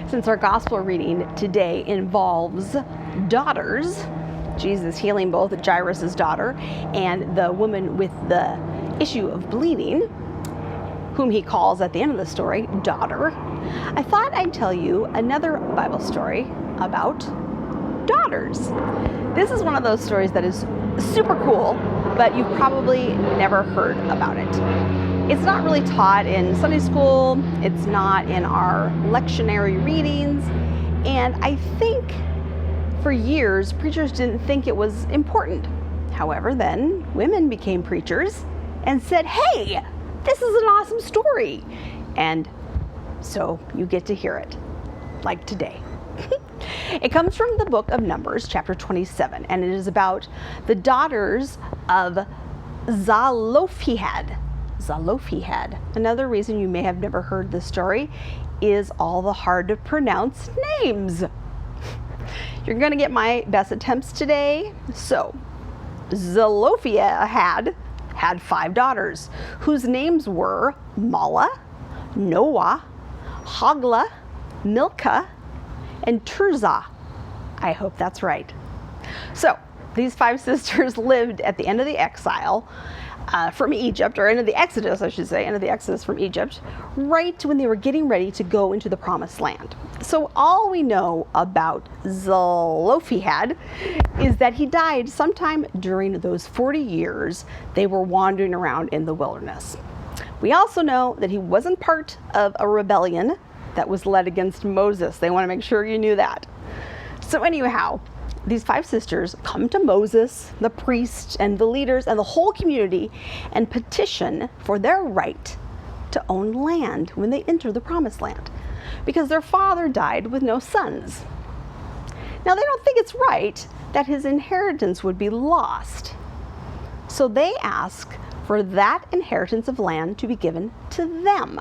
Since our gospel reading today involves daughters, Jesus healing both Jairus' daughter and the woman with the issue of bleeding, whom he calls at the end of the story, daughter, I thought I'd tell you another Bible story about daughters. This is one of those stories that is super cool, but you've probably never heard about it. It's not really taught in Sunday school, it's not in our lectionary readings, and I think for years preachers didn't think it was important. However, then women became preachers and said, hey, this is an awesome story. And so you get to hear it, like today. It comes from the book of Numbers, chapter 27, and it is about the daughters of Zelophehad. Zelophehad. Another reason you may have never heard this story is all the hard to pronounce names. You're going to get my best attempts today. So, Zelophehad had 5 daughters whose names were Mahlah, Noah, Hoglah, Milcah, and Tirzah. I hope that's right. So these 5 sisters lived at the end of the exile from Egypt, or end of the Exodus, I should say, end of the Exodus from Egypt, right when they were getting ready to go into the promised land. So all we know about Zelophehad is that he died sometime during those 40 years they were wandering around in the wilderness. We also know that he wasn't part of a rebellion that was led against Moses. They want to make sure you knew that. So anyhow, these 5 sisters come to Moses, the priest, and the leaders, and the whole community, and petition for their right to own land when they enter the promised land, because their father died with no sons. Now, they don't think it's right that his inheritance would be lost. So they ask for that inheritance of land to be given to them.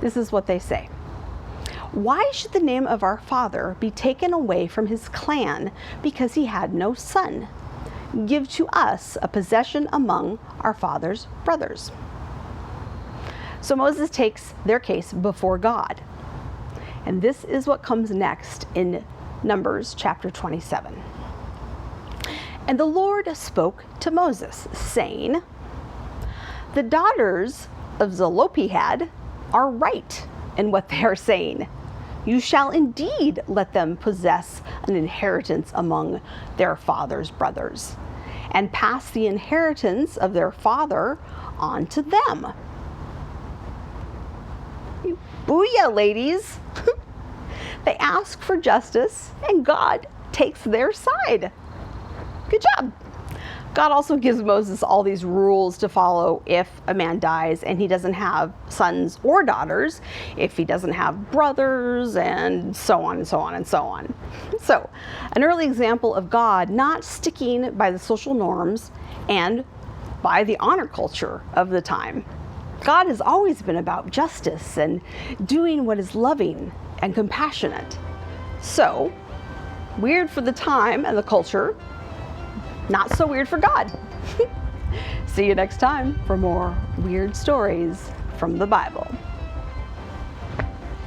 This is what they say. Why should the name of our father be taken away from his clan because he had no son? Give to us a possession among our father's brothers. So Moses takes their case before God. And this is what comes next in Numbers chapter 27. And the Lord spoke to Moses, saying, the daughters of Zelophehad are right in what they are saying. You shall indeed let them possess an inheritance among their father's brothers, and pass the inheritance of their father on to them. Booyah, ladies! They ask for justice, and God takes their side. Good job! God also gives Moses all these rules to follow if a man dies and he doesn't have sons or daughters, if he doesn't have brothers, and so on and so on and so on. So, an early example of God not sticking by the social norms and by the honor culture of the time. God has always been about justice and doing what is loving and compassionate. So, weird for the time and the culture, not so weird for God. See you next time for more weird stories from the Bible.